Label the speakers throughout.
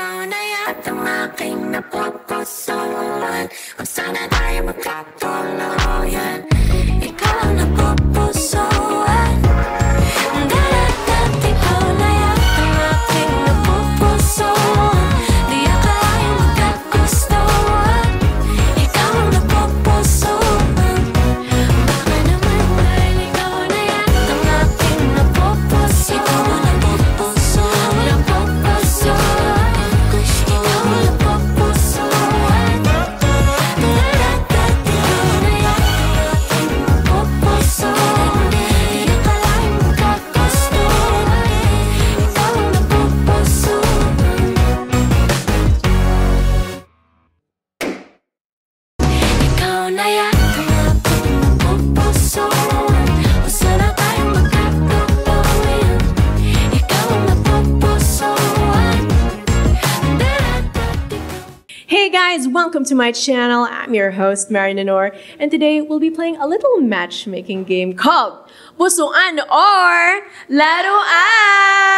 Speaker 1: Ikaw na yata ang aking napupusuan. Kung sana tayo magkatuluyan, ikaw ang napupusuan. Daradat, ikaw na yata ang aking napupusuan. Di akalaing magkagustuhan, ikaw ang napupusuan. Baka naman dahil ikaw na yata ang aking napupusuan. Ikaw ang napupusuan, napupusuan. Ikaw ang napupusuan. Daradat, ikaw na yata ang aking napupusuan. Di akalaing magkagustuhan, ikaw ang napupusuan. Ikaw na yata ang aking napupusuan. Kung sana tayo magkatuluyan, ikaw ang napupusuan. Daradat, ikaw.
Speaker 2: Hey guys, welcome to my channel. I'm your host, Mary Nanor, and today we'll be playing a little matchmaking game called Pusuan or Laruan!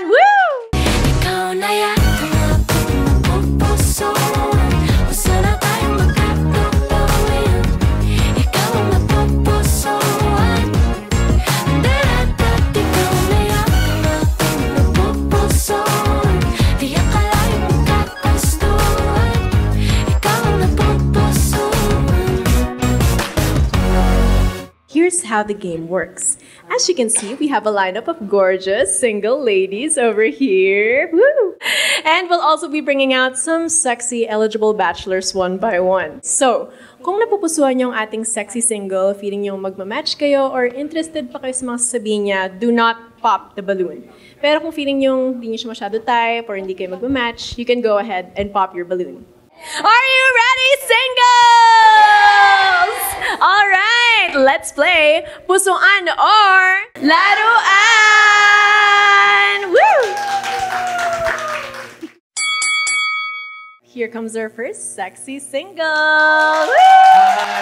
Speaker 2: Woo!
Speaker 1: Ikaw na yata ang aking napupusuan. Kung sana tayo magkatuluyan, ikaw ang napupusuan. Daradat, ikaw na yata ang aking napupusuan. Di akalaing magkagustuhan, ikaw ang napupusuan.
Speaker 2: Here's how the game works. As you can see, we have a lineup of gorgeous single ladies over here. Woo! And we'll also be bringing out some sexy eligible bachelors one by one. So, kung napupusuan yung ating sexy single, feeling yung magmamatch kayo, or interested pa kayo sa mga sasabihin niya, do not pop the balloon. Pero kung feeling yung hindi niyo siya masyado type or hindi kayo magmamatch, you can go ahead and pop your balloon. Are you ready, singles? All right, let's play Pusuan or Laruan! Woo! Here comes our first sexy single. Woo!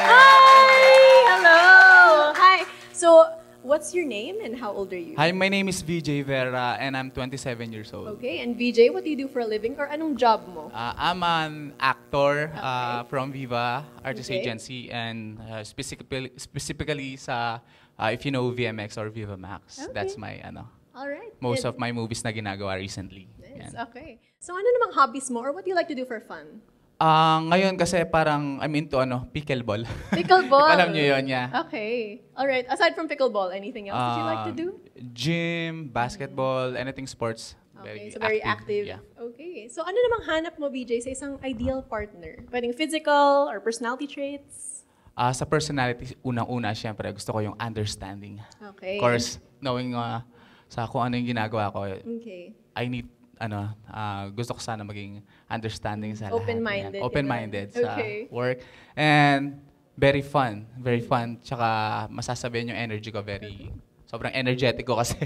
Speaker 2: Hi! Hello! Hi! So, what's your name and how old are you?
Speaker 3: Hi, my name is VJ Vera and I'm 27 years old.
Speaker 2: Okay, and VJ, what do you do for a living or anong job mo?
Speaker 3: I'm an actor from Viva Artist
Speaker 2: Okay.
Speaker 3: Agency and specifically sa, if you know VMX or Viva Max,
Speaker 2: Okay.
Speaker 3: that's my,
Speaker 2: All right.
Speaker 3: most
Speaker 2: And-
Speaker 3: of my movies na ginagawa recently.
Speaker 2: Nice,
Speaker 3: Yan.
Speaker 2: okay. So, ano namang hobbies mo or what do you like to do for fun?
Speaker 3: Ngayon kasi parang I'm into pickleball.
Speaker 2: Pickleball.
Speaker 3: Alam niyo yun, yeah.
Speaker 2: Okay. All right. Aside from pickleball, anything else that you like to do?
Speaker 3: Gym, basketball, anything sports.
Speaker 2: Okay, so very active.
Speaker 3: Yeah.
Speaker 2: Okay. So, ano namang hanap mo, BJ, sa isang ideal partner? Pwedeng physical or personality traits?
Speaker 3: Sa personality, unang-una, syempre, gusto ko yung understanding.
Speaker 2: Okay.
Speaker 3: Of course, knowing sa kung ano yung ginagawa ko,
Speaker 2: Okay.
Speaker 3: I need, gusto ko sana maging understanding sa lahat.
Speaker 2: Open-minded,
Speaker 3: Yan. Open-minded
Speaker 2: ganun.
Speaker 3: sa
Speaker 2: Okay.
Speaker 3: work. And very fun. Very fun. Tsaka masasabihin yung energy ko, sobrang energetic ko kasi.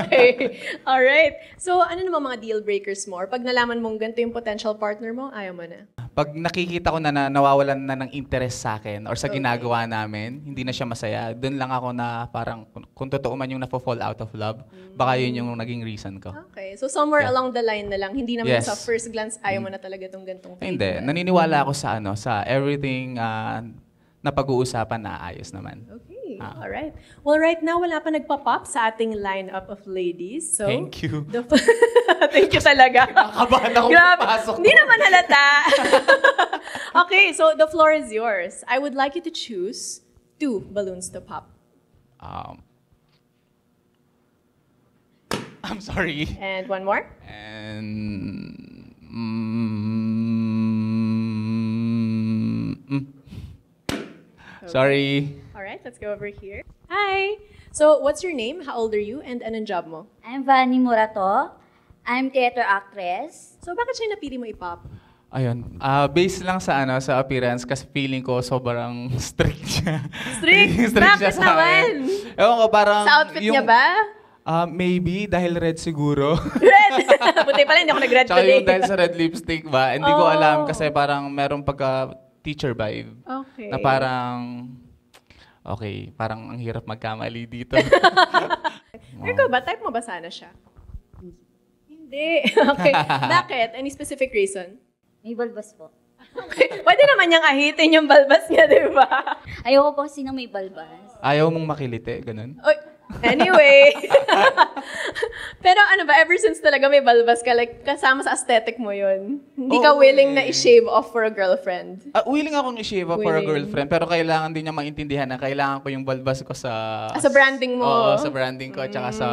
Speaker 2: Okay. All right. So, ano namang mga deal breakers mo? Or pag nalaman mong ganito yung potential partner mo, ayaw mo na?
Speaker 3: Pag nakikita ko na nawawalan na ng interest sa akin or sa
Speaker 2: Okay.
Speaker 3: ginagawa namin, hindi na siya masaya, doon lang ako na parang, kung totoo man yung na-fall out of love, baka yun yung naging reason ko.
Speaker 2: Okay. So, somewhere
Speaker 3: Yeah.
Speaker 2: along the line na lang, hindi naman
Speaker 3: Yes.
Speaker 2: sa first glance, ayaw mo na talaga itong gantong
Speaker 3: Hindi. Naniniwala ako sa everything na pag-uusapan na ayos naman.
Speaker 2: Okay. All right. Well, right now, wala pa nagpa-pop sa ating lineup of ladies. So,
Speaker 3: Thank you.
Speaker 2: Thank you talaga.
Speaker 3: Nakabahan ako
Speaker 2: Grabe.
Speaker 3: papasok.
Speaker 2: Hindi naman halata. Okay, so the floor is yours. I would like you to choose 2 balloons to pop.
Speaker 3: I'm sorry.
Speaker 2: And one more.
Speaker 3: And sorry.
Speaker 2: All right, let's go over here. Hi. So, what's your name? How old are you? And anong job mo?
Speaker 4: I'm Vani Murato. I'm theater actress.
Speaker 2: So, bakit siya napili mo i-pop?
Speaker 3: Ayun. Based lang sa appearance kasi feeling ko sobrang strict siya.
Speaker 2: Strict?
Speaker 3: siya
Speaker 2: Bakit
Speaker 3: sa
Speaker 2: naman?
Speaker 3: akin. Ewan ko, parang
Speaker 2: Sa outfit niya ba?
Speaker 3: Maybe dahil red siguro.
Speaker 2: Red! Buti pala, hindi ako nag-red
Speaker 3: Tsaka
Speaker 2: today.
Speaker 3: yung dahil sa red lipstick ba, hindi ko
Speaker 2: Oh.
Speaker 3: alam kasi parang merong pagka-teacher vibe.
Speaker 2: Okay.
Speaker 3: Na parang, okay, parang ang hirap magkamali dito.
Speaker 2: Pero ikaw ba, type mo ba sana siya? Hindi. Okay. Bakit? Any specific reason?
Speaker 4: May balbas po.
Speaker 2: Okay. Pwede naman niyang ahitin yung balbas niya, di ba?
Speaker 4: Ayoko po kasi na may balbas.
Speaker 3: Ayaw mong makiliti, ganun?
Speaker 2: Oy, anyway. Pero ano ba, ever since talaga may balbas ka, like, kasama sa aesthetic mo yun. Hindi ka
Speaker 3: Oo,
Speaker 2: willing na
Speaker 3: eh.
Speaker 2: i-shave off for a girlfriend.
Speaker 3: Willing akong i-shave up for a
Speaker 2: Willing.
Speaker 3: girlfriend, pero kailangan din niya maintindihan na kailangan ko yung balbas ko sa...
Speaker 2: Sa branding mo.
Speaker 3: Oo, sa branding ko, at saka sa...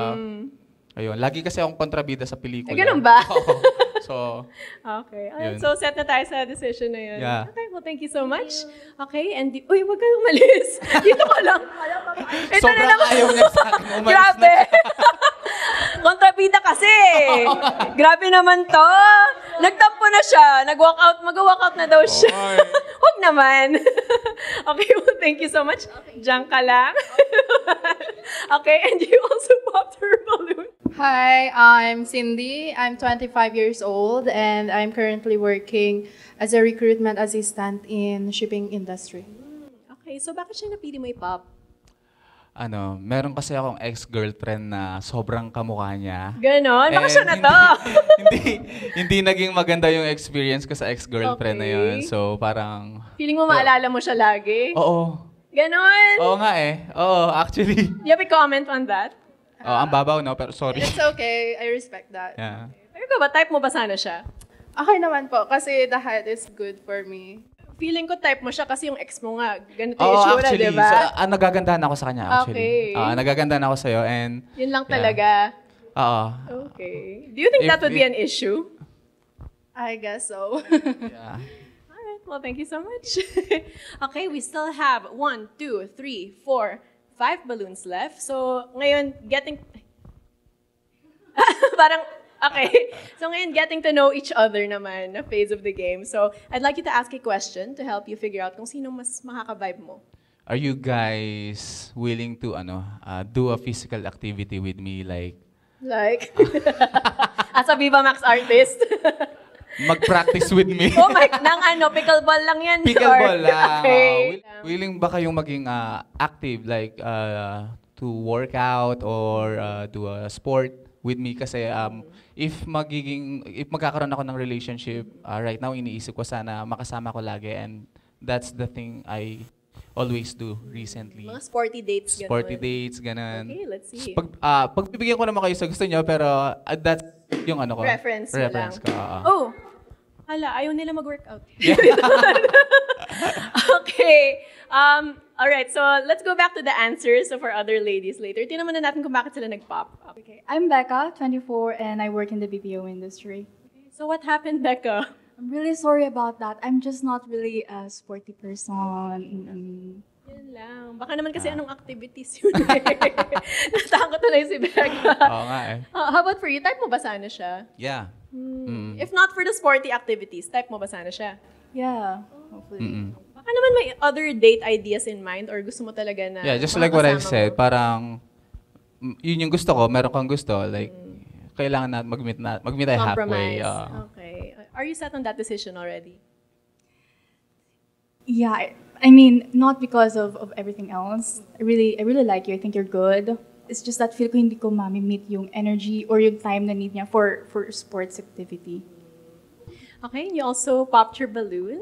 Speaker 3: Ayun, lagi kasi akong kontrabida sa pelikula.
Speaker 2: Eh, ganun ba?
Speaker 3: Oo. So,
Speaker 2: Okay. Alright,
Speaker 3: Yun.
Speaker 2: so set na tayo sa decision na yun.
Speaker 3: Yeah.
Speaker 2: Okay, well, thank you so much. Okay, and uy, wag kang umalis. Dito ka lang. Ito
Speaker 3: sobrang
Speaker 2: na naman.
Speaker 3: ayaw niya sa akin. Umalis
Speaker 2: Grabe.
Speaker 3: na.
Speaker 2: Kontrabida kasi. Grabe naman to. Nagtampo na siya. Mag-walk out na daw siya.
Speaker 3: Oy.
Speaker 2: Huwag naman. Okay, well, thank you so much. Diyan ka lang. Okay, and you also popped her balloon.
Speaker 5: Hi, I'm Cindy. I'm 25 years old and I'm currently working as a recruitment assistant in shipping industry.
Speaker 2: Okay, so bakit siya napili mo i-pop?
Speaker 3: Meron kasi akong ex-girlfriend na sobrang kamukha niya.
Speaker 2: Ganon? Baka siya na to.
Speaker 3: hindi naging maganda yung experience ko sa ex-girlfriend na yun.
Speaker 2: Okay.
Speaker 3: So, parang...
Speaker 2: Feeling mo maalala mo siya lagi?
Speaker 3: Oo.
Speaker 2: Ganon?
Speaker 3: Oo nga eh. Oo, actually.
Speaker 2: Do you have a comment on that?
Speaker 3: Ang babaw, no? Pero sorry.
Speaker 5: It's okay. I respect that.
Speaker 3: Yeah.
Speaker 2: Pero ikaw ba, type mo ba sana siya?
Speaker 5: Okay naman po kasi the height is good for me.
Speaker 2: Feeling ko type mo siya kasi yung ex mo nga, ganito yung
Speaker 3: Oo,
Speaker 2: issue na,
Speaker 3: actually.
Speaker 2: di ba?
Speaker 3: So, nagagandahan ako sa kanya, actually.
Speaker 2: Okay.
Speaker 3: Nagagandahan ako sa'yo and...
Speaker 2: Yun lang
Speaker 3: Yeah.
Speaker 2: talaga.
Speaker 3: Oo.
Speaker 2: Okay. Do you think that would be an issue?
Speaker 5: I guess so.
Speaker 3: Yeah.
Speaker 2: Alright, well, thank you so much. Okay, we still have 1, 2, 3, 4, 5 balloons left. So, ngayon, parang, okay. So ngayon, getting to know each other naman na phase of the game. So, I'd like you to ask a question to help you figure out kung sino mas makaka-vibe mo.
Speaker 3: Are you guys willing to, do a physical activity with me?
Speaker 2: Like, as a Viva Max artist.
Speaker 3: Mag-practice with me?
Speaker 2: Oh my, pickleball lang yan.
Speaker 3: Pickleball lang.
Speaker 2: Okay.
Speaker 3: Willing ba kayong maging active, like to work out or do a sport with me? Kasi if magkakaroon ako ng relationship, right now iniisip ko sana makasama ko lagi, and that's the thing I always do recently.
Speaker 2: Mga sporty dates, ganun.
Speaker 3: Sporty dates, ganun.
Speaker 2: Okay, let's see.
Speaker 3: Pagbibigyan ko naman kayo sa gusto nyo, pero that's yung ko.
Speaker 2: Reference mo lang.
Speaker 3: Reference ko, oo.
Speaker 2: Oh, hala, ayaw nila mag-workout. Okay. All right, so let's go back to the answers of our other ladies later. Tingnan muna natin kung bakit sila nag-pop. Okay.
Speaker 6: I'm Becca, 24, and I work in the BPO industry.
Speaker 2: So what happened, Becca?
Speaker 6: I'm really sorry about that. I'm just not really a sporty person.
Speaker 2: Yun lang. Baka naman kasi anong activities yun eh. Natakot tuloy si Becca.
Speaker 3: Oo nga eh.
Speaker 2: How about for you? Type mo ba sana siya?
Speaker 3: Yeah.
Speaker 2: If not for the sporty activities, type mo ba sana siya?
Speaker 6: Yeah, hopefully.
Speaker 2: Baka naman may other date ideas in mind or gusto mo talaga na
Speaker 3: Yeah, just like what I've
Speaker 2: makasama
Speaker 3: said,
Speaker 2: mo?
Speaker 3: parang yun yung gusto ko, meron kang gusto, like kailangan na mag-meet tayo halfway.
Speaker 2: Compromise. Okay. Are you set on that decision already?
Speaker 6: Yeah, I mean, not because of everything else. I really like you. I think you're good. It's just that feel ko hindi ko mami-meet yung energy or yung time na need niya for sports activity.
Speaker 2: Okay, and you also popped your balloon.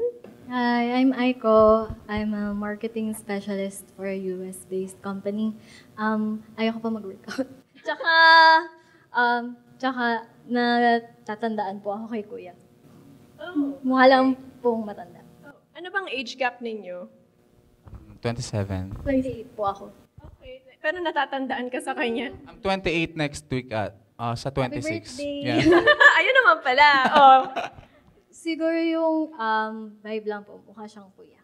Speaker 7: Hi, I'm Aiko. I'm a marketing specialist for a US-based company. Ayoko pa mag-workout. Tsaka natatandaan po ako kay Kuya.
Speaker 2: Oh.
Speaker 7: Mukha lang pong matanda.
Speaker 2: Ano bang age gap ninyo?
Speaker 3: 27.
Speaker 7: 28 po ako.
Speaker 2: Okay. Pero natatandaan ka sa kanya.
Speaker 3: I'm 28 next week sa 26.
Speaker 7: birthday.
Speaker 3: Yeah.
Speaker 2: Ayun naman pala. Oh.
Speaker 7: Siguro yung vibe lang po. Mukha siyang Kuya.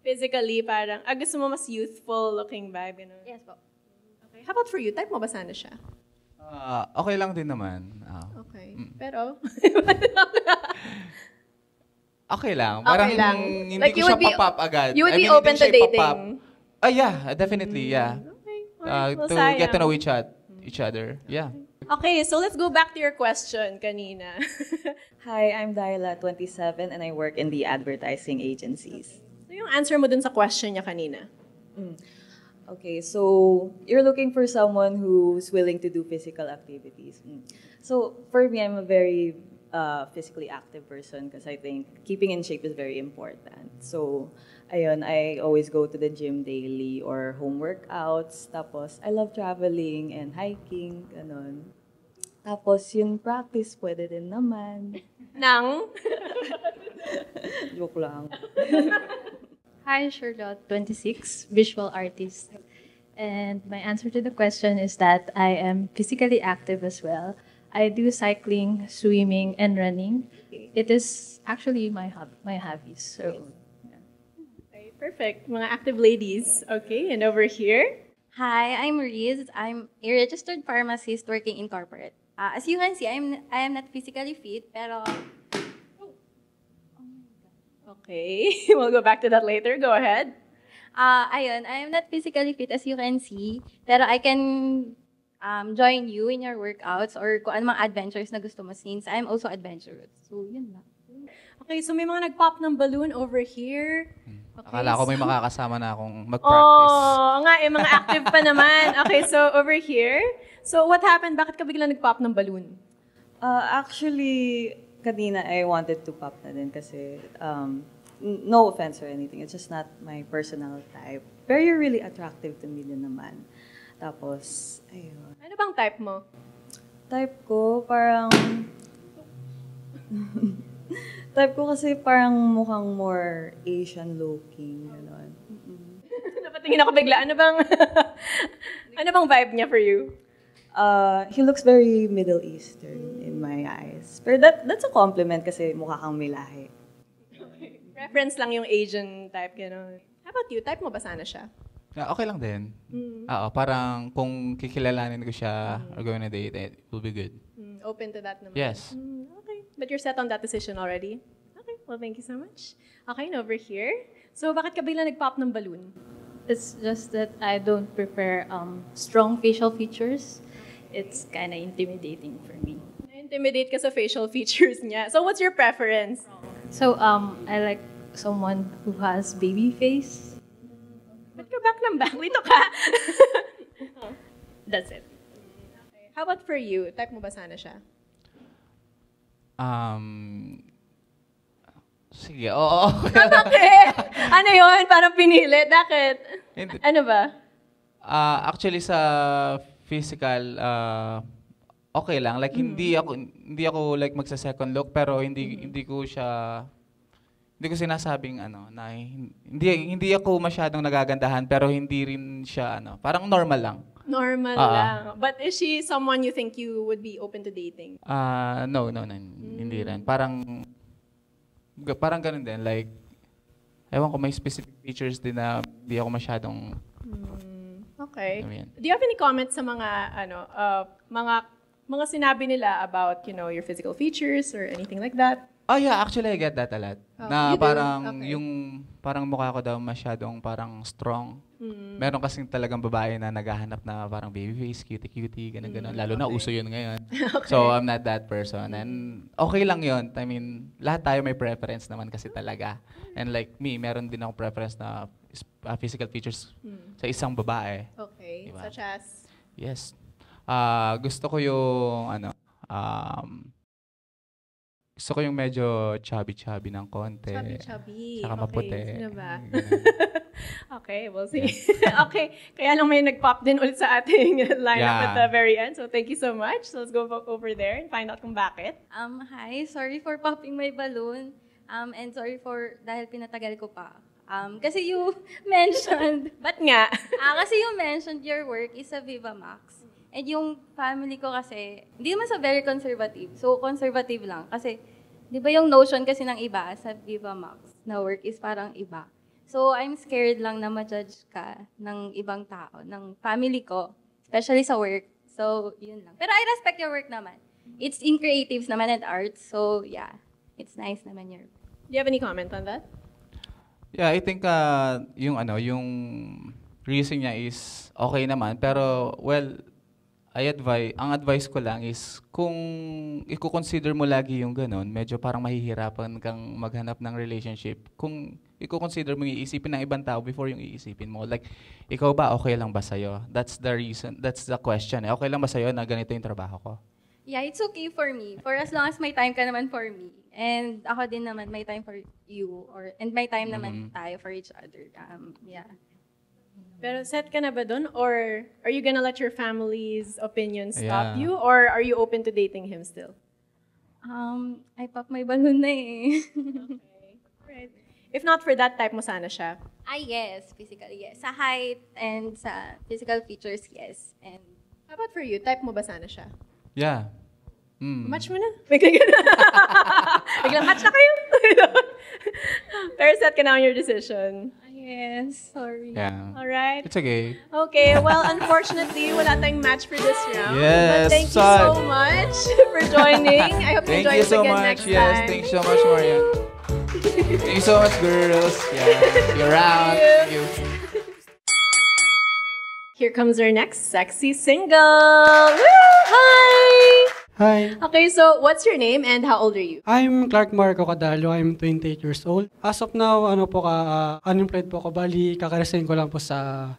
Speaker 2: Physically, parang, gusto mo mas youthful looking vibe. Ganun.
Speaker 7: Yes po.
Speaker 2: Okay. How about for you? Type mo ba sana siya?
Speaker 3: Okay lang din naman.
Speaker 2: Okay. Pero?
Speaker 3: Okay lang.
Speaker 2: Okay
Speaker 3: Parang
Speaker 2: lang.
Speaker 3: hindi
Speaker 2: Like,
Speaker 3: ko
Speaker 2: you
Speaker 3: siya
Speaker 2: would be-
Speaker 3: papap agad.
Speaker 2: you would be
Speaker 3: hindi
Speaker 2: open
Speaker 3: siya
Speaker 2: to dating?
Speaker 3: ipapap. Yeah, definitely, yeah.
Speaker 2: Okay. Alright, well,
Speaker 3: To
Speaker 2: sayang.
Speaker 3: get to know each other. Yeah.
Speaker 2: Okay, so let's go back to your question kanina.
Speaker 8: Hi, I'm Daila, 27, and I work in the advertising agencies.
Speaker 2: So yung answer mo dun sa question niya kanina?
Speaker 8: Okay, so you're looking for someone who's willing to do physical activities. So for me, I'm a very physically active person because I think keeping in shape is very important. So ayun, I always go to the gym daily or home workouts. Tapos I love traveling and hiking, ganon. Tapos yung practice pwede din naman.
Speaker 2: Nang?
Speaker 8: Joke lang.
Speaker 9: Hi, Charlotte, 26, visual artist. And my answer to the question is that I am physically active as well. I do cycling, swimming, and running. It is actually my hobbies. So,
Speaker 2: Okay, perfect. Mga active ladies. Okay, and over here?
Speaker 10: Hi, I'm Riz. I'm a registered pharmacist working in corporate. As you can see, I am not physically fit, pero
Speaker 2: Okay, we'll go back to that later. Go ahead.
Speaker 10: ayun, I am not physically fit as you can see, pero I can join you in your workouts or kung ano mga adventures na gusto mo since I'm also adventurous. So, yun lang.
Speaker 2: Okay, so may mga nag-pop ng balloon over here. Okay,
Speaker 3: Akala ko may makakasama na akong mag-practice.
Speaker 2: Oh, nga eh, mga active pa naman. Okay, so over here. So what happened? Bakit ka bigla nag-pop ng balloon?
Speaker 8: Actually, kanina I wanted to pop na din kasi no offense or anything. It's just not my personal type. Pero you're really attractive to me din naman. Tapos, ayun.
Speaker 2: Ano bang type mo?
Speaker 8: Type ko, parang... type ko kasi parang mukhang more Asian looking. Gano'n.
Speaker 2: Napatingin ako bigla. Ano bang, ano bang vibe niya for you?
Speaker 8: He looks very Middle Eastern in my eyes. Pero that's a compliment kasi mukha kang may lahi.
Speaker 2: Reference lang yung Asian type, gano'n. How about you? Type mo ba sana siya?
Speaker 3: Okay lang din. Oo, parang kung kikilalanin ko siya or going on a date, it will be good.
Speaker 2: Open to that naman?
Speaker 3: Yes.
Speaker 2: Okay. But you're set on that decision already? Okay. Well, thank you so much. Okay, and over here. So, bakit ka bigla nag-pop ng balloon?
Speaker 9: it's just that I don't prefer strong facial features. It's kind of intimidating for me.
Speaker 2: Na-intimidate ka sa facial features niya. So, what's your preference?
Speaker 9: So, I like someone who has baby face.
Speaker 2: Ba't ka back ng back? Dito ka.
Speaker 9: That's it.
Speaker 2: Okay. How about for you? Type mo ba sana siya?
Speaker 3: Sige, oo.
Speaker 2: Bakit? Ano yun? Parang pinili. Bakit?
Speaker 3: Hindi.
Speaker 2: Ano ba?
Speaker 3: Actually sa physical okay lang, like hindi ako like magsa-second look, pero hindi ko sinasabing na hindi ako masyadong nagagandahan, pero hindi rin siya parang normal lang.
Speaker 2: Normal lang. But is she someone you think you would be open to dating?
Speaker 3: No, hindi rin. Parang ganun din, like ewan ko, may specific features din na hindi ako masyadong
Speaker 2: Okay.
Speaker 3: Ayan.
Speaker 2: Do you have any comments sa mga mga sinabi nila about, your physical features or anything like that?
Speaker 3: Oh yeah, actually I get that a lot. Na
Speaker 2: you do?
Speaker 3: parang
Speaker 2: Okay.
Speaker 3: yung parang mukha ko daw masyadong parang strong. Meron kasing talagang babae na naghahanap na parang baby face, cutie, ganun. Lalo na uso yun ngayon. So I'm not that person. And okay lang yun. I mean, lahat tayo may preference naman kasi talaga. And like me, meron din akong preference na physical features sa isang babae.
Speaker 2: Okay.
Speaker 3: Diba?
Speaker 2: Such as?
Speaker 3: Yes. Gusto ko yung gusto ko yung medyo chubby ng konti.
Speaker 2: Chubby.
Speaker 3: Saka maputi.
Speaker 2: Okay. Sino ba?
Speaker 3: Ganun.
Speaker 2: Okay, we'll see. Okay. Kaya lang may nag-pop din ulit sa ating lineup at the very end. So thank you so much. So let's go over there and find out kung bakit.
Speaker 10: Hi, sorry for popping my balloon. And sorry for dahil pinatagal ko pa. Kasi you mentioned,
Speaker 2: Ba't nga?
Speaker 10: kasi you mentioned your work is a Viva Max. And yung family ko kasi, hindi naman sa very conservative. So, conservative lang. Kasi, di ba yung notion kasi ng iba sa Viva Max na work is parang iba. So, I'm scared lang na ma-judge ka ng ibang tao, ng family ko, especially sa work. So, yun lang. Pero I respect your work naman. It's in creatives naman and arts. So, yeah. It's nice naman your work.
Speaker 2: Do you have any comment on that?
Speaker 3: Yeah, I think yung reason niya is okay naman, pero well, ang advice ko lang is kung i-consider mo lagi yung ganun, medyo parang mahihirapan kang maghanap ng relationship. Kung i-consider mo yung iisipin ng ibang tao before yung iisipin mo. Like, ikaw ba, okay lang ba sa'yo? That's the reason, that's the question. Okay lang ba sa'yo na ganito yung trabaho ko?
Speaker 10: Yeah, it's okay for me. For as long as may time ka naman for me. And ako din naman, may time for you. And may time naman tayo for each other. Yeah.
Speaker 2: Pero set ka na ba dun? Or are you gonna let your family's opinion stop you? Or are you open to dating him still?
Speaker 10: I pop my balloon na eh.
Speaker 2: Right. If not for that, type mo sana siya.
Speaker 10: Yes. Physically, yes. Sa height and sa physical features, yes. And
Speaker 2: How about for you? Type mo ba sana siya?
Speaker 3: Yeah.
Speaker 2: Match mo na. Biglang match na kayo. Pero set ka na on your decision.
Speaker 10: yes, sorry.
Speaker 3: Yeah.
Speaker 2: Alright.
Speaker 3: It's okay.
Speaker 2: Okay, well, unfortunately, wala tayong match for this round.
Speaker 3: Yes,
Speaker 2: But thank you so much for joining. I hope you
Speaker 3: Thank
Speaker 2: join
Speaker 3: you
Speaker 2: us
Speaker 3: so
Speaker 2: again
Speaker 3: much.
Speaker 2: next
Speaker 3: Yes,
Speaker 2: time.
Speaker 3: thanks so much, Marian. Thank you so much, girls. Yeah, you're around. Thank you.
Speaker 2: Here comes our next sexy single. Woo! Hi!
Speaker 11: Hi,
Speaker 2: Okay, so what's your name and how old are you?
Speaker 11: I'm Clark Marco Cadalo. I'm 28 years old. As of now, unemployed po ako. Bali, kakaresign ko lang po sa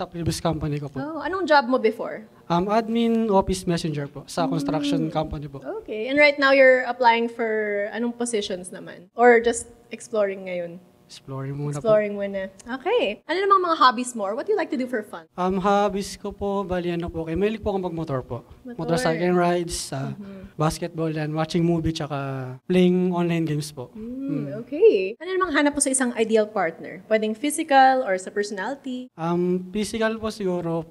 Speaker 11: previous company ko po.
Speaker 2: Oh, anong job mo before?
Speaker 11: Admin office messenger po sa construction company po.
Speaker 2: Okay, and right now you're applying for anong positions naman? Or just exploring ngayon?
Speaker 11: Exploring muna po.
Speaker 2: Exploring muna. Okay. Ano namang mga hobbies mo? Or what do you like to do for fun?
Speaker 11: Hobbies ko po, bali okay. Mahilig po akong magmotor po. Motorcycle rides, basketball, and watching movie, tsaka playing online games po.
Speaker 2: Okay. Ano namang hanap mo sa isang ideal partner? Pwedeng physical or sa personality?
Speaker 11: Physical po siguro.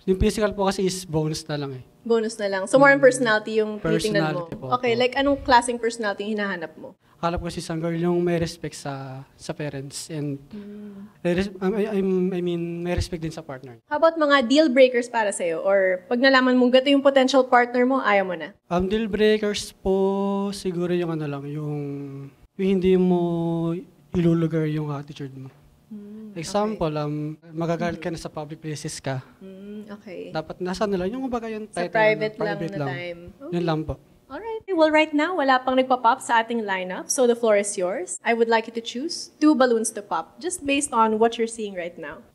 Speaker 11: Yung physical po kasi is bonus na lang eh.
Speaker 2: Bonus na lang. So more on personality yung titingnan mo.
Speaker 11: Personality po.
Speaker 2: Okay, like anong klaseng personality yung hinahanap mo?
Speaker 11: Akala ko kasi isang girl yung may respect sa parents and I mean may respect din sa partner.
Speaker 2: How about mga deal breakers para sa'yo? Or pag nalaman mong gato yung potential partner mo, ayaw mo na?
Speaker 11: Deal breakers po siguro yung yung hindi mo ilulugar yung attitude mo. Example, magagalit ka na sa public places ka.
Speaker 2: Okay.
Speaker 11: Dapat nasa lang yung kumbaga yung
Speaker 2: Sa
Speaker 11: title
Speaker 2: private
Speaker 11: na,
Speaker 2: lang na time.
Speaker 11: Yun lang po.
Speaker 2: Alright. Well, right now, wala pang nagpa-pop sa ating lineup, so the floor is yours. I would like you to choose 2 balloons to pop, just based on what you're seeing right now.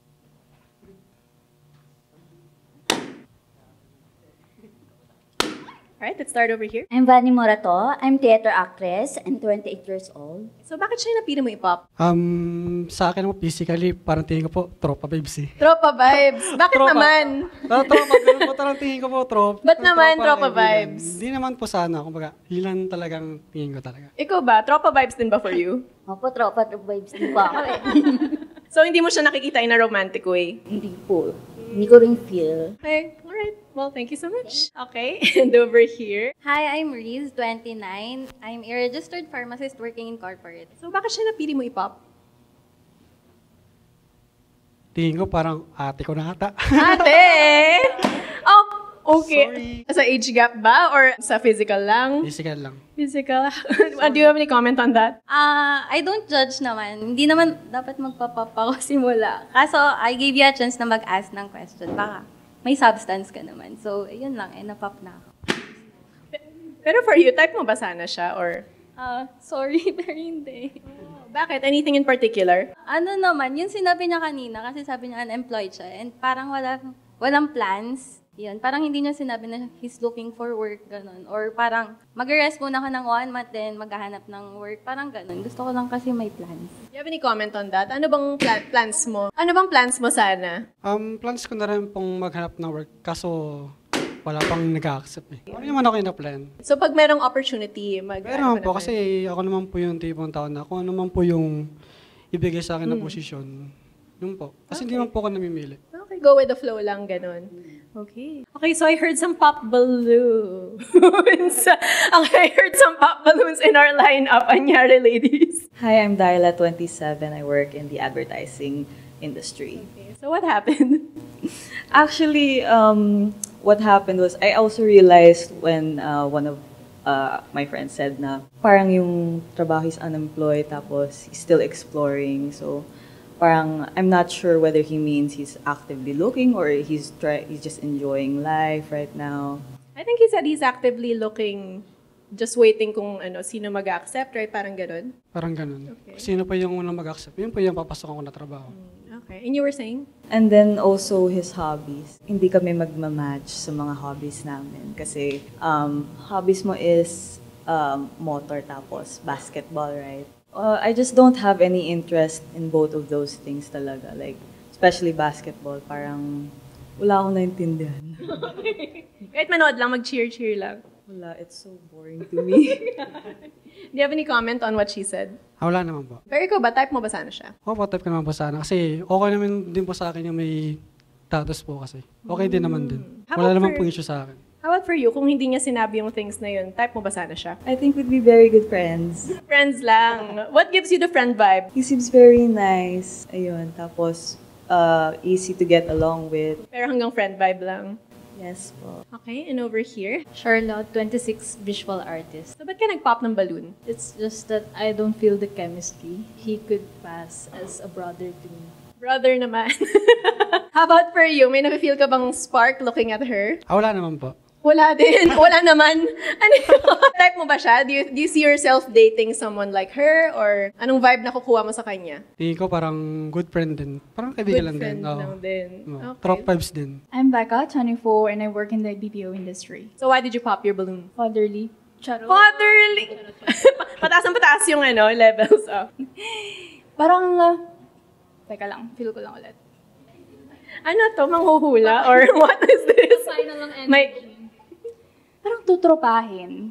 Speaker 2: Alright, let's start over here.
Speaker 4: I'm Vani Morato. I'm theater actress and 28 years old.
Speaker 2: So, bakit siya yung napili mo i-pop?
Speaker 11: Sa akin mo physically, parang tingin ko po, tropa vibes eh.
Speaker 2: Tropa vibes. Bakit naman?
Speaker 11: Tropa, ganun po parang tingin ko po, tropa.
Speaker 2: Ba't naman tropa vibes?
Speaker 11: Hindi naman po sana, kumbaga, ilan talagang tingin ko talaga.
Speaker 2: Ikaw ba? Tropa vibes din ba for you?
Speaker 4: Opo, tropa vibes din po ako eh.
Speaker 2: So, hindi mo siya nakikita in a romantic way?
Speaker 4: Hindi po. Hindi ko rin feel.
Speaker 2: Okay, alright. Well, thank you so much. Okay, and over here.
Speaker 10: Hi, I'm Riz, 29. I'm a registered pharmacist working in corporate.
Speaker 2: So, bakit siya napili mo i-pop?
Speaker 11: Tingin ko parang ate ko na ata.
Speaker 2: Ate! Oh, okay.
Speaker 11: Sorry.
Speaker 2: Sa age gap ba? Or sa physical lang?
Speaker 11: Physical lang.
Speaker 2: Physical. Do you have any comment on that?
Speaker 10: I don't judge naman. Hindi naman dapat magpapap ako simula. Kaso, I gave you a chance na mag-ask ng question. Baka may substance ka naman. So, yun lang. Napop na ako.
Speaker 2: Pero for you, type mo ba sana siya? Or
Speaker 10: Sorry, pero hindi.
Speaker 2: bakit? Anything in particular?
Speaker 10: Ano naman, yung sinabi niya kanina, kasi sabi niya unemployed siya, and parang walang plans. Yun, parang hindi niya sinabi na he's looking for work, ganun. Or parang mag-rest muna ka ng 1 month, then maghahanap ng work. Parang ganun. Gusto ko lang kasi may plans.
Speaker 2: Do you have any comment on that? Ano bang plans mo? Ano bang plans mo sana?
Speaker 11: Plans ko na rin pong maghanap ng work, kaso wala pang nag-accept eh. Ano naman ako na plan?
Speaker 2: So, pag merong opportunity,
Speaker 11: Meron po, kasi ako naman po yung tipong tao na kung ano man po yung ibigay sa akin na posisyon, yun po. Kasi hindi man po ako namimili.
Speaker 2: Okay, go with the flow lang, ganun. Okay. Okay, so I heard some pop balloons. I heard some pop balloons in our lineup. Anyari, ladies.
Speaker 8: Hi, I'm Darla, 27. I work in the advertising industry.
Speaker 2: Okay, so what happened?
Speaker 8: Actually, what happened was I also realized when one of my friends said na parang yung trabaho is unemployed tapos he's still exploring. So parang I'm not sure whether he means he's actively looking or he's just enjoying life right now.
Speaker 2: I think he said he's actively looking just waiting kung sino mag-accept, right? Parang ganun.
Speaker 11: Parang ganun.
Speaker 2: Okay.
Speaker 11: Sino pa yung unang mag-accept, yun pa yung papasok ako na trabaho.
Speaker 2: Okay. And you were saying?
Speaker 8: And then also his hobbies. Hindi kami magmamatch sa mga hobbies namin. Kasi hobbies mo is motor tapos basketball, right? I just don't have any interest in both of those things talaga. Like, especially basketball, parang wala akong naintindihan.
Speaker 2: Kahit manood lang, mag-cheer-cheer lang.
Speaker 8: Wala, it's so boring to me.
Speaker 2: Do you have any comment on what she said?
Speaker 11: Wala naman po.
Speaker 2: Pero ikaw ba, type mo ba sana siya?
Speaker 11: Opo, type ka naman po sana. Kasi okay naman din po sa akin yung may status po kasi. Okay din naman din.
Speaker 2: How
Speaker 11: Wala
Speaker 2: about
Speaker 11: naman
Speaker 2: for-
Speaker 11: po issue sa akin.
Speaker 2: How about for you? Kung hindi niya sinabi yung things na yun, type mo ba sana siya?
Speaker 8: I think we'd be very good friends.
Speaker 2: Friends lang. What gives you the friend vibe?
Speaker 8: He seems very nice. Ayun, tapos easy to get along with.
Speaker 2: Pero hanggang friend vibe lang.
Speaker 8: Yes po.
Speaker 2: Okay, and over here?
Speaker 9: Charlotte, 26, visual artist.
Speaker 2: So, ba't ka nag-pop ng balloon?
Speaker 9: It's just that I don't feel the chemistry. He could pass as a brother to me.
Speaker 2: Brother naman. How about for you? May nafe-feel ka bang spark looking at her?
Speaker 11: Wala naman po.
Speaker 2: Wala din. Wala naman. Ano yun? Type mo ba siya? Do you see yourself dating someone like her? Or anong vibe na kukuha mo sa kanya?
Speaker 11: Tingin ko parang good friend din. Parang kaibigan lang din.
Speaker 2: friend lang din.
Speaker 11: Oo.
Speaker 2: Okay.
Speaker 11: Trop vibes din.
Speaker 6: I'm Becca, 24, and I work in the BPO industry.
Speaker 2: So why did you pop your balloon?
Speaker 6: Fatherly. Charo.
Speaker 2: Fatherly! Pataas ang pataas yung levels. Oh.
Speaker 6: Parang, teka lang, feel ko lang ulit.
Speaker 2: Ano to? Manghuhula? Or what is this?
Speaker 6: Final lang energy.
Speaker 2: May,
Speaker 6: Parang tutropahin.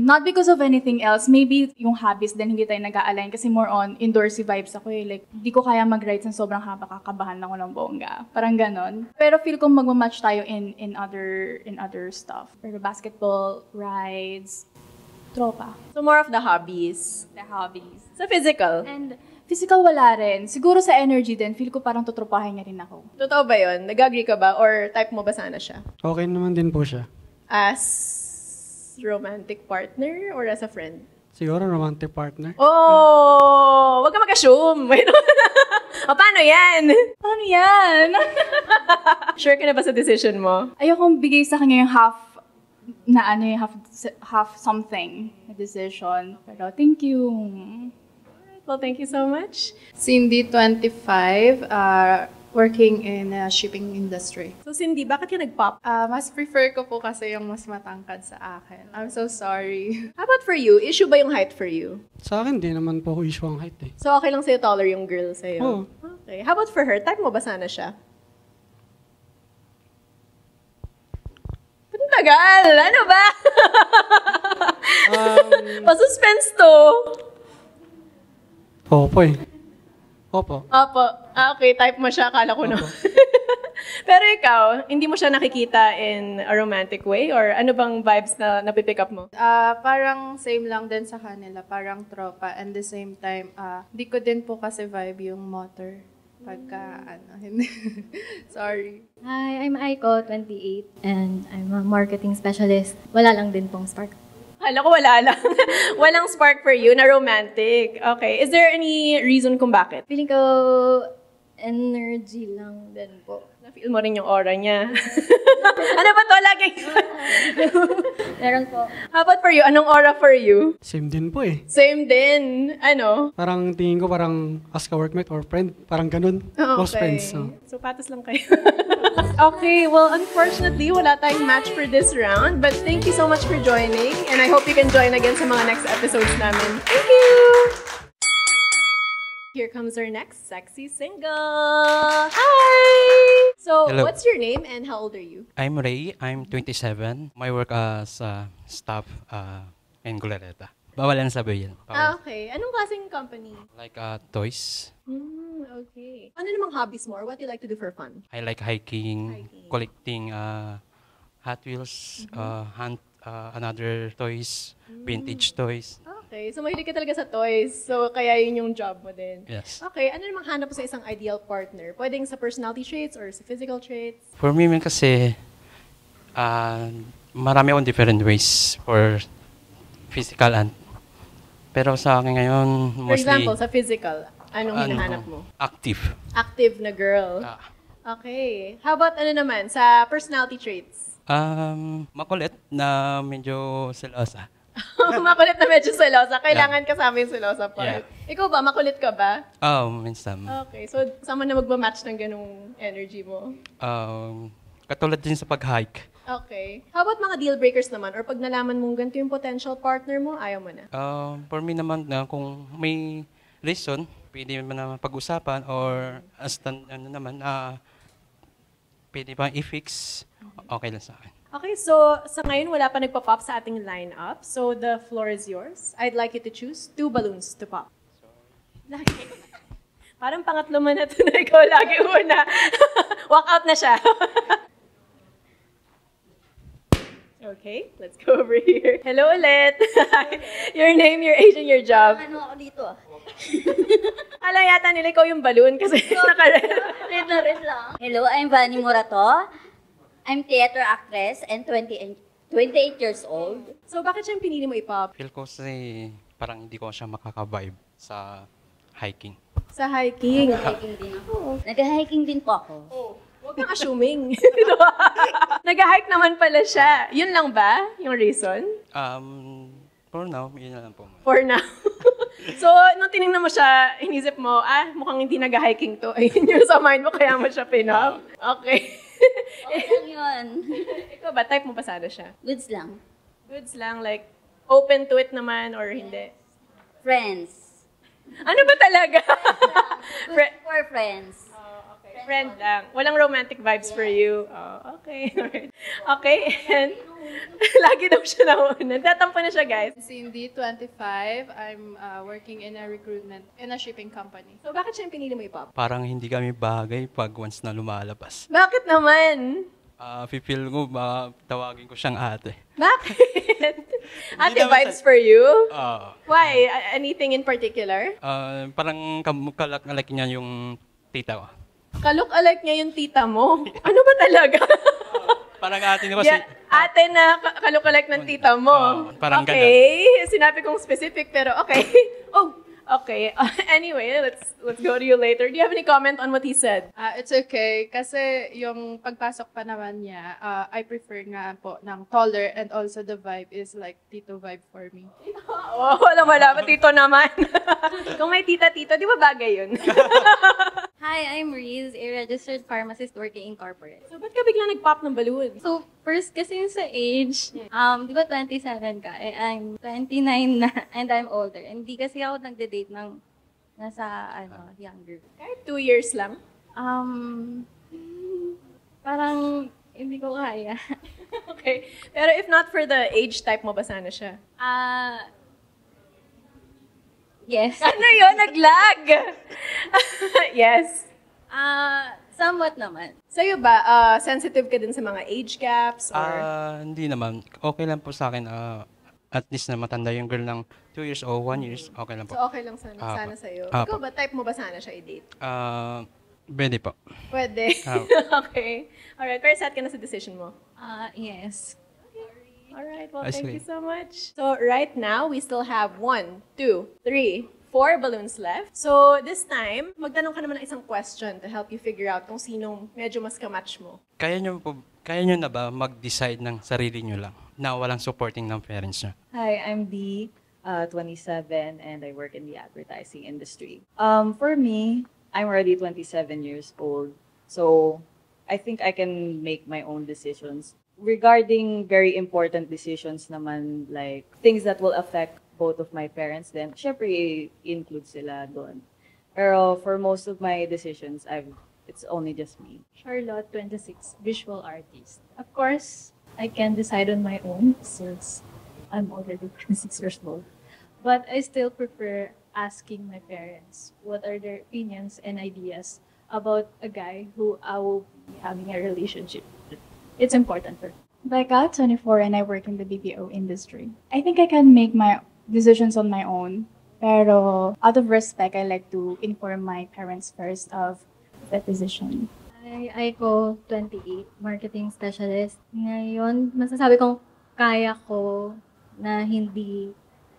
Speaker 6: Not because of anything else. Maybe yung hobbies din hindi tayo nag-a-align kasi more on indoorsy vibes ako eh. Like, di ko kaya mag-rides ng sobrang haba, kakabahan ako ng bongga. Parang ganon. Pero feel ko magmamatch tayo in other stuff. Pero basketball, rides, tropa.
Speaker 2: so more of the hobbies.
Speaker 6: The hobbies.
Speaker 2: So physical.
Speaker 6: And physical wala rin. Siguro sa energy din, feel ko parang tutropahin niya rin ako.
Speaker 2: Totoo ba yun? Nag-agree ka ba? Or type mo ba sana siya?
Speaker 11: Okay naman din po siya.
Speaker 2: As romantic partner or as a friend?
Speaker 11: Siguro romantic partner.
Speaker 2: Oh! Wag ka mag-assume. Wait. O, paano yan?
Speaker 6: Paano yan?
Speaker 2: Sure ka na ba sa decision mo?
Speaker 6: Ayokong bigay sa kanya yung half something na decision. Pero thank you.
Speaker 2: Well, thank you so much.
Speaker 5: Cindy, 25, working in a shipping industry.
Speaker 2: So, Cindy, bakit ka nag-pop?
Speaker 5: Mas prefer ko po kasi yung mas matangkad sa akin. I'm so sorry.
Speaker 2: How about for you? Issue ba yung height for you?
Speaker 11: Sa akin, di naman po issue ang height eh.
Speaker 2: So, okay lang sa'yo taller yung girl sa'yo?
Speaker 11: Oo.
Speaker 2: Okay. How about for her? Type mo ba sana siya? Ang tagal! Ano ba? Pa-suspense to.
Speaker 11: Opo eh. Opo.
Speaker 2: Opo. Okay. Type mo siya. Akala ko na. Pero ikaw, hindi mo siya nakikita in a romantic way? Or ano bang vibes na napipick up mo?
Speaker 5: Parang same lang din sa kanila. Parang tropa. And the same time, di ko din po kasi vibe yung motor. Pagka, hindi. Sorry.
Speaker 7: Hi, I'm Aiko, 28, and I'm a marketing specialist. Wala lang din pong spark.
Speaker 2: Hala ko wala lang. Walang spark for you na romantic. Okay. Is there any reason kung bakit?
Speaker 7: Feeling ko energy lang din po.
Speaker 2: Na-feel mo rin yung aura niya. Ano ba to? Laging...
Speaker 7: Meron po.
Speaker 2: How about for you? Anong aura for you?
Speaker 11: Same din po eh.
Speaker 2: Same din. Ano?
Speaker 11: Parang tingin ko parang as ka workmate or friend. Parang ganun. Close friends. So.
Speaker 2: So, patas lang kayo. Okay, well, unfortunately, wala tayong match for this round. But thank you so much for joining. And I hope you can join again sa mga next episodes namin. Thank you! Here comes our next sexy single. Hi! So,
Speaker 12: Hello.
Speaker 2: what's your name and how old are you?
Speaker 12: I'm Ray. I'm 27. My work as staff in Gulareta. Bawalan sabihin.
Speaker 2: Okay. Anong klaseng company?
Speaker 12: Like toys.
Speaker 2: Okay. Ano namang hobbies mo? Or what do you like to do for fun?
Speaker 12: I like hiking, collecting Hot Wheels, hunt another toys, vintage toys.
Speaker 2: Okay. So, mahilig ka talaga sa toys. So, kaya yun yung job mo din.
Speaker 12: Yes.
Speaker 2: Okay. Ano namang hanap mo sa isang ideal partner? Pwedeng sa personality traits or sa physical traits?
Speaker 12: For me man kasi, marami akong different ways for physical and pero sa akin ngayon,
Speaker 2: For
Speaker 12: mostly
Speaker 2: example, sa physical, anong hinahanap mo?
Speaker 12: active.
Speaker 2: Active na girl. Okay. How about ano naman, sa personality traits?
Speaker 12: Makulit na medyo selosa.
Speaker 2: Makulit na medyo selosa. Kailangan kasama yung selosa part. Ikaw ba? Makulit ka ba?
Speaker 12: Minsan.
Speaker 2: Okay. So, saan na magmamatch ng ganung energy mo?
Speaker 12: Katulad din sa pag-hike.
Speaker 2: Okay. How about mga deal breakers naman? Or pag nalaman mong ganito yung potential partner mo, ayaw mo na?
Speaker 12: For me naman, kung may reason, pwede mo naman pag-usapan or pwede pa i-fix, okay lang sa akin.
Speaker 2: Okay, so sa ngayon, wala pa nagpa-pop sa ating lineup. So the floor is yours. I'd like you to choose 2 balloons to pop. Lagi. Parang pangatlo man na ito na ikaw lagi una. Walk out na siya. Okay, let's go over here. Hello ulit. Your name, your age, and your job.
Speaker 4: Ano ako dito?
Speaker 2: Alam yata nila ikaw yung balloon kasi naka-red.
Speaker 4: Red na red lang. Hello, I'm Vani Morato. I'm theater actress and 28 years old.
Speaker 2: So bakit siya yung pinili mo i-pop?
Speaker 12: Feel ko kasi parang hindi ko siya makaka-vibe sa hiking.
Speaker 2: Sa hiking?
Speaker 4: Nag-hiking din ako. Nag-hiking din po ako.
Speaker 2: Huwag kang assuming. Nag-hike naman pala siya. Yun lang ba yung reason?
Speaker 12: For now, yun na lang po.
Speaker 2: For now. So, nung tinignan mo siya, inisip mo, mukhang hindi nag-hiking to. Ayun yung sa mind mo, kaya mo siya pinop. Okay.
Speaker 4: Okay lang yun.
Speaker 2: Ikaw ba, type mo ba sana siya?
Speaker 4: Goods lang.
Speaker 2: Goods lang, like, open to it naman or hindi?
Speaker 4: Friends.
Speaker 2: Ano ba talaga?
Speaker 4: Good for friends.
Speaker 2: Friend lang. Walang romantic vibes for you. Oh, okay. Alright. Okay, and lagi daw siya nauna. Tatampo na siya, guys.
Speaker 5: Cindy, 25. I'm working in a recruitment, in a shipping company.
Speaker 2: So, bakit siya yung pinili mo i-pop?
Speaker 12: Parang hindi kami bagay pag once na lumalabas.
Speaker 2: Bakit naman?
Speaker 12: Feel ko, tawagin ko siyang ate.
Speaker 2: Bakit? Ate vibes for you?
Speaker 12: Why?
Speaker 2: Anything in particular?
Speaker 12: Parang kalak-alak niya yung tita ko.
Speaker 2: Kalok-alike niya yung tita mo. Ano ba talaga?
Speaker 12: Parang ate na kasi.
Speaker 2: Ate na kalok-alike ng tita mo.
Speaker 12: Parang
Speaker 2: okay. Sinabi kong specific pero okay. Okay. Anyway, let's go to you later. Do you have any comment on what he said?
Speaker 5: It's okay. Kasi yung pagpasok pa naman niya, I prefer nga po ng taller and also the vibe is like tito vibe for me.
Speaker 2: Wala. Tito naman. Kung may tita-tito, di ba bagay yun?
Speaker 10: Hi, I'm Riz, a registered pharmacist working in corporate.
Speaker 2: So, ba't ka biglang nag-pop ng balloon?
Speaker 10: So, first kasi yung sa age, di ba 27 ka? I'm 29 na and I'm older. And di kasi ako nagde-date ng nasa, younger.
Speaker 2: Kahit 2 years lang?
Speaker 10: Parang hindi ko kaya.
Speaker 2: Okay. Pero if not for the age, type mo ba sana siya?
Speaker 10: Yes.
Speaker 2: Ano yun? Nag-lag? Yes.
Speaker 10: Somewhat naman.
Speaker 2: Sa'yo ba, sensitive ka din sa mga age gaps? Or?
Speaker 12: Hindi naman. Okay lang po sa akin. At least na matanda yung girl ng 2 years o 1 years. Okay lang po.
Speaker 2: So okay lang sana sa'yo. Ikaw ba, type mo ba sana siya i-date?
Speaker 12: Pwede po.
Speaker 2: Pwede. Okay. Alright. Pero set ka na sa decision mo?
Speaker 10: Yes.
Speaker 2: Alright, well, thank you so much. So right now, we still have 1, 2, 3, 4 balloons left. So this time, magtanong ka naman ng isang question to help you figure out kung sinong medyo mas kamatch mo.
Speaker 12: Kaya nyo na ba mag-decide ng sarili nyo lang na walang supporting ng parents nyo?
Speaker 8: Hi, I'm Dee, 27, and I work in the advertising industry. For me, I'm already 27 years old, so I think I can make my own decisions. Regarding very important decisions naman, like things that will affect both of my parents, then syempre include sila doon. Pero for most of my decisions, it's only just me.
Speaker 9: Charlotte, 26, visual artist. Of course, I can decide on my own since I'm already 26 years old. But I still prefer asking my parents what are their opinions and ideas about a guy who I will be having a relationship with. It's important for me.
Speaker 6: Becca, 24, and I work in the BPO industry. I think I can make my decisions on my own. Pero out of respect, I like to inform my parents first of that decision.
Speaker 10: Hi, Aiko, 28, marketing specialist. Ngayon, masasabi kong kaya ko na hindi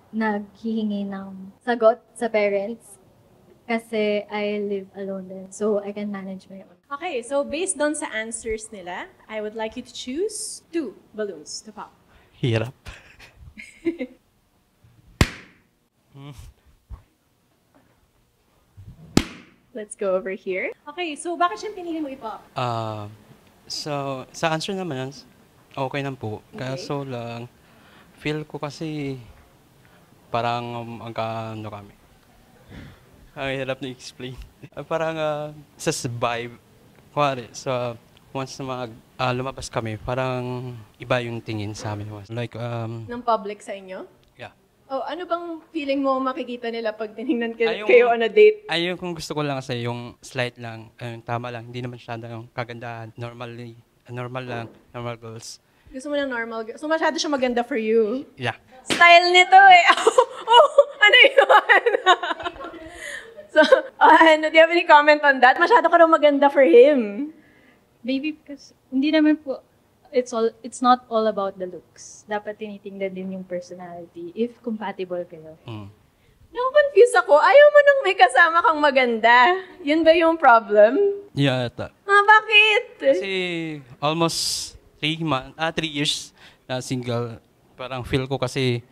Speaker 10: naghihingi ng sagot sa parents kasi I live alone din. So, I can manage my own.
Speaker 2: Okay, so based on sa answers nila, I would like you to choose 2 balloons to pop.
Speaker 12: Hirap.
Speaker 2: Let's go over here. Okay, so bakit siya pinili mo i-pop?
Speaker 12: So, sa answer naman, okay lang po. Kaso lang, feel ko kasi parang ano kami. Ang hirap na explain. Parang sa vibe, kuwari, so once na lumabas kami, parang iba yung tingin sa amin. Like,
Speaker 2: Ng public sa inyo?
Speaker 12: yeah.
Speaker 2: Oh, ano bang feeling mo makikita nila pag tinignan kayo on a date?
Speaker 12: Ayun kung gusto ko lang kasi yung slight lang, tama lang, hindi naman siya yung kagandahan. Normal lang, normal girls.
Speaker 2: Gusto mo ng normal girl? So masyado siya maganda for you?
Speaker 12: Yeah.
Speaker 2: Style nito eh. Ano yun? So, do you have any comment on that? Masyado ka raw maganda for him.
Speaker 9: Maybe because hindi naman po it's not all about the looks. Dapat tinitingnan din yung personality if compatible kayo.
Speaker 2: Confused ako. Ayaw mo nung may kasama kang maganda. Yun ba yung problem?
Speaker 12: Yeah,
Speaker 2: bakit?
Speaker 12: Kasi almost 3 years na single. Parang feel ko kasi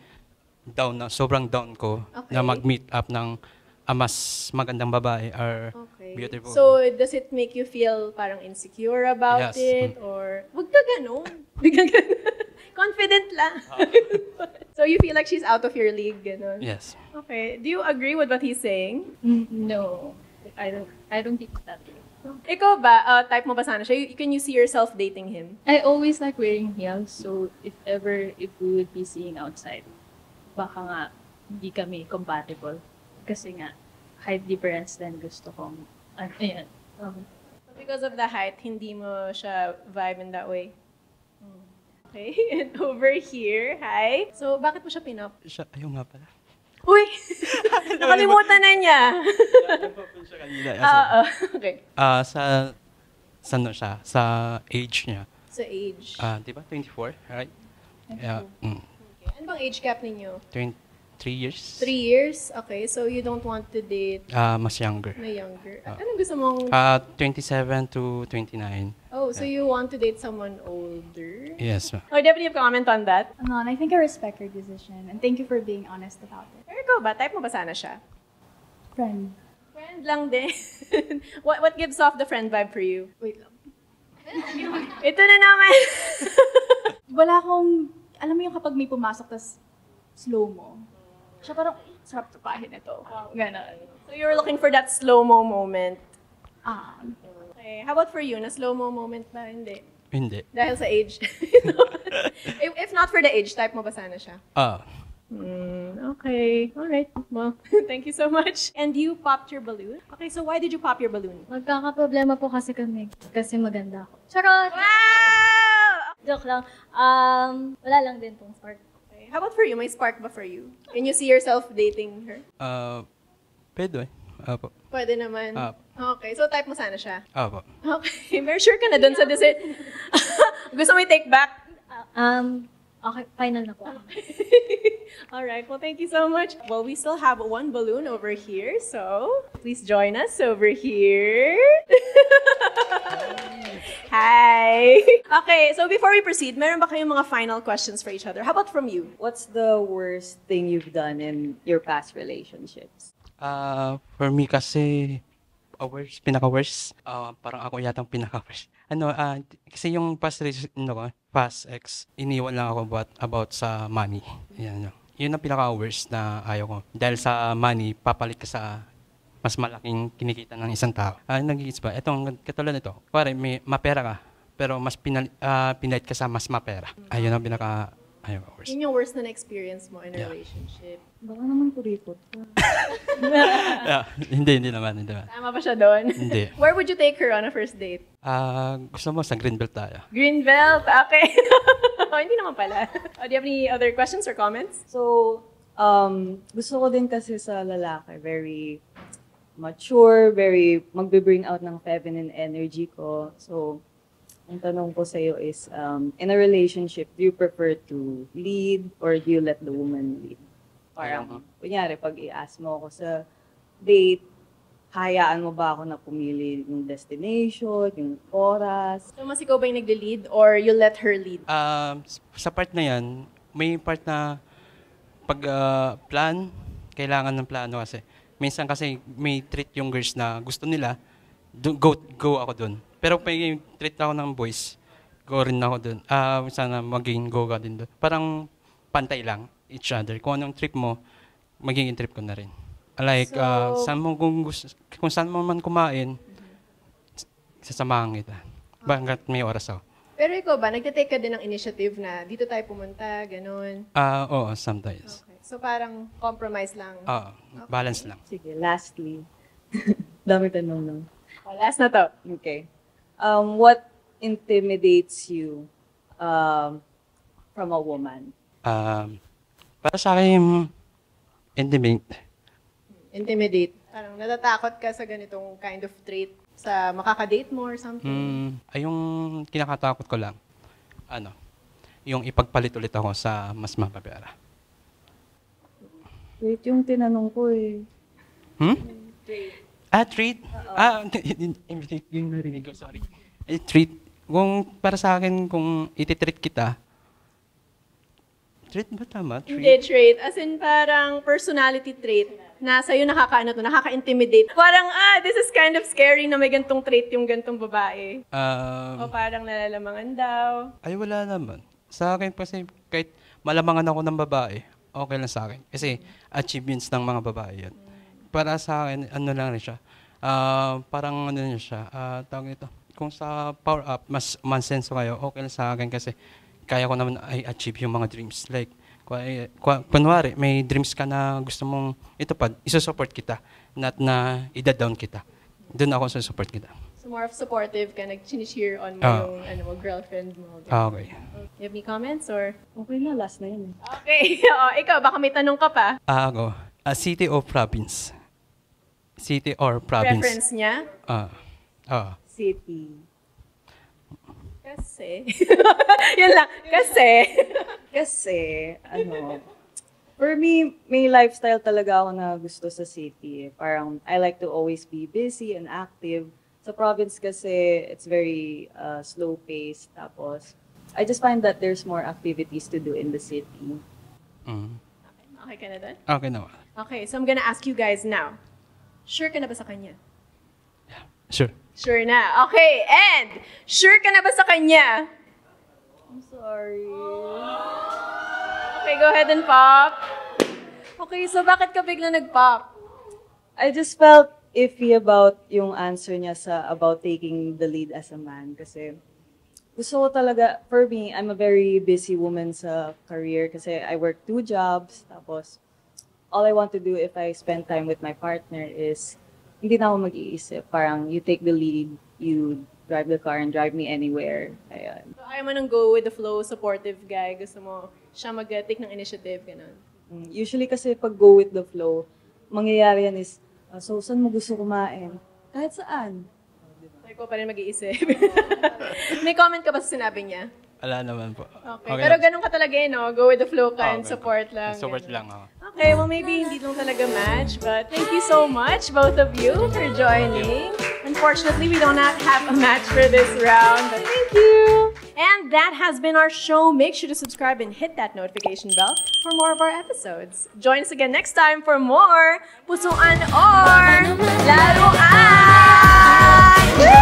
Speaker 12: sobrang down ko na mag-meet up ng mas magandang babae or beautiful.
Speaker 2: So, does it make you feel parang insecure about it? Or, wag ka ganun. Confident lang. So, you feel like she's out of your league, ganun?
Speaker 12: Yes.
Speaker 2: Okay. Do you agree with what he's saying?
Speaker 9: No. I don't think that way.
Speaker 2: Ikaw ba, type mo ba sana siya? Can you see yourself dating him?
Speaker 9: I always like wearing heels, so if we would be seeing outside, baka nga hindi kami compatible. Kasi nga, height difference din gusto kong, ayan.
Speaker 2: Because of the height, hindi mo siya vibe in that way? Okay, and over here, hi. So, bakit mo siya pinop?
Speaker 12: Ayun nga pala.
Speaker 2: Uy! Nakalimutan na niya. Okay.
Speaker 12: Sa age niya.
Speaker 2: Sa age.
Speaker 12: Di ba? 24, right? Yeah.
Speaker 2: Okay. Ano bang age gap ninyo?
Speaker 12: 3 years.
Speaker 2: 3 years? Okay, so you don't want to date
Speaker 12: Mas younger.
Speaker 2: na younger. Anong gusto mong...
Speaker 12: 27 to 29.
Speaker 2: Oh, so you want to date someone older?
Speaker 12: Yes, ma'am.
Speaker 2: Oh, definitely have comment on that.
Speaker 6: No, and I think I respect her decision. And thank you for being honest about it.
Speaker 2: Pero ikaw ba? Type mo ba sana siya?
Speaker 6: Friend.
Speaker 2: Friend lang din. What gives off the friend vibe for you?
Speaker 6: Wait lang.
Speaker 2: Ito na naman.
Speaker 6: Wala akong, alam mo yung kapag may pumasok tas slow mo. Siya parang, sarap tupahin ito. Ganon.
Speaker 2: So you're looking for that slow-mo moment.
Speaker 6: Okay.
Speaker 2: How about for you? Na slow-mo moment ba? Hindi.
Speaker 12: Hindi.
Speaker 2: Dahil sa age. If not for the age, type mo ba sana siya? Okay. Alright. Well, thank you so much. And you popped your balloon? Okay, so why did you pop your balloon?
Speaker 7: Magkakaproblema po kasi kami. Kasi maganda ako. Charot!
Speaker 2: Wow!
Speaker 7: Joke lang. Wala lang din pong spark.
Speaker 2: Okay. How about for you? May spark ba for you? Can you see yourself dating her?
Speaker 12: Pwede. Apo.
Speaker 2: Pwede naman. Okay, so type mo sana siya?
Speaker 12: Apo.
Speaker 2: Okay, very sure ka na dun sa decision. Gusto mo i-take back?
Speaker 7: Okay, final na po.
Speaker 2: Alright, well, thank you so much. Well, we still have one balloon over here, so please join us over here. Hi! Okay, so before we proceed, meron ba kayong mga final questions for each other? How about from you?
Speaker 8: What's the worst thing you've done in your past relationships?
Speaker 12: For me kasi, pinaka-worst, parang ako yatang pinaka-worst. Kasi yung past ex, iniwan lang ako about sa money. Yan. Yun ang pinaka-worst na ayaw ko. Dahil sa money, papalit ka sa mas malaking kinikita ng isang tao. Nag-gets ba? Itong katulad nito, pare, may mapera ka, pero mas pinalit ka sa mas mapera. Ayun ang ayaw ko worst.
Speaker 2: Yun yung worst na na-experience mo in a relationship.
Speaker 6: Baka naman kuripot ka.
Speaker 12: Hindi naman.
Speaker 2: Tama ba siya doon?
Speaker 12: Hindi.
Speaker 2: Where would you take her on a first date?
Speaker 12: Gusto mo sa Greenbelt tayo.
Speaker 2: Greenbelt, okay. Hindi naman pala. Do you have any other questions or comments?
Speaker 8: So, gusto ko din kasi sa lalaki, very mature, very magbe-bring out ng feminine energy ko. So, ang tanong ko sa iyo is, in a relationship, do you prefer to lead or do you let the woman lead? Parang, kunyari, pag i-ask mo ako sa date, hayaan mo ba ako na pumili yung destination, yung oras?
Speaker 2: So, mas ikaw ba yung nag-lead or you let her lead?
Speaker 12: Sa part na yan, may part na pag plan, kailangan ng plano kasi. Minsan kasi may treat yung girls na gusto nila, go ako dun. Pero pag treat ako ng boys, go rin ako dun. Sana maging go ka din dun. Parang pantay lang each other. Kung anong trip mo, magiging trip ko na rin. Like, kung saan mo man kumain, sasamahan kita. Hanggat may oras ako.
Speaker 2: Pero ikaw ba, nagtitake ka din ng initiative na dito tayo pumunta, ganun?
Speaker 12: Oo, sometimes.
Speaker 2: Okay. So parang compromise lang?
Speaker 12: Balance lang.
Speaker 8: Sige, lastly. Dami tanong lang.
Speaker 2: Last na to.
Speaker 8: Okay. What intimidates you from a woman?
Speaker 12: Para sa akin,
Speaker 2: Intimidate. Parang natatakot ka sa ganitong kind of trait sa makakadate mo or something?
Speaker 12: Yung kinakatakot ko lang, yung ipagpalit ulit ako sa mas mapapera.
Speaker 8: Wait, yung tinanong ko eh.
Speaker 12: Treat? Yung narinig ko, sorry. Treat. Kung para sa akin, kung ititreat kita, trait ba tama?
Speaker 2: Hindi, trait. As in parang personality trait na sa'yo nakaka-intimidate. Parang, this is kind of scary na may gantong trait yung gantong babae. O parang nalalamangan daw.
Speaker 12: Ay, wala naman. Sa akin kasi, kahit malamangan ako ng babae, okay lang sa akin. Kasi achievements ng mga babae yan. Para sa akin, lang rin siya. Parang rin siya. Tawag nito. Kung sa power up, mas mansenso kayo, okay lang sa akin kasi kaya ko naman i-achieve yung mga dreams. Like, kunwari, may dreams ka na gusto mong itupad, isusupport kita, not na ida-down kita. Doon ako susupport kita.
Speaker 2: So more of supportive ka, nag-cheer on mo yung girlfriend mo.
Speaker 12: Okay.
Speaker 2: You have any comments or?
Speaker 8: Okay na, last na yun.
Speaker 2: Okay. Ikaw, baka may tanong ka pa?
Speaker 12: Ako, city or province? City or province?
Speaker 2: Preference niya?
Speaker 8: City.
Speaker 2: Kasi. Yan lang.
Speaker 8: Kasi, for me, may lifestyle talaga ako na gusto sa city. Parang, I like to always be busy and active. Sa province kasi, it's very slow-paced. Tapos, I just find that there's more activities to do in the city.
Speaker 2: Okay ka na doon?
Speaker 12: Okay naman.
Speaker 2: Okay, so I'm gonna ask you guys now. Sure ka na ba sa kanya?
Speaker 12: Sure.
Speaker 2: Sure na. Okay, and sure ka na ba sa kanya?
Speaker 8: I'm sorry.
Speaker 2: Okay, go ahead and pop. Okay, so bakit ka bigla nag-pop?
Speaker 8: I just felt iffy about yung answer niya about taking the lead as a man. Kasi gusto ko talaga, for me, I'm a very busy woman sa career kasi I work 2 jobs. Tapos, all I want to do if I spend time with my partner is hindi na ako mag-iisip. Parang, you take the lead, you drive the car and drive me anywhere. Ayan.
Speaker 2: So, ayaw mo nang go with the flow, supportive guy. Gusto mo siya mag-take ng initiative, ganun.
Speaker 8: Usually kasi pag go with the flow, mangyayari yan is, so saan mo gusto kumain? Kahit saan.
Speaker 2: So, ikaw pa rin mag-iisip. May comment ka ba sa sinabi niya?
Speaker 12: Wala naman po.
Speaker 2: Okay. Pero ganun ka talaga no? Go with the flow ka and support lang.
Speaker 12: Support lang ako.
Speaker 2: Okay, well maybe hindi lang talaga match, but thank you so much, both of you, for joining. Unfortunately, we don't have a match for this round, but thank you! And that has been our show. Make sure to subscribe and hit that notification bell for more of our episodes. Join us again next time for more Pusuan or Laruan! Woo!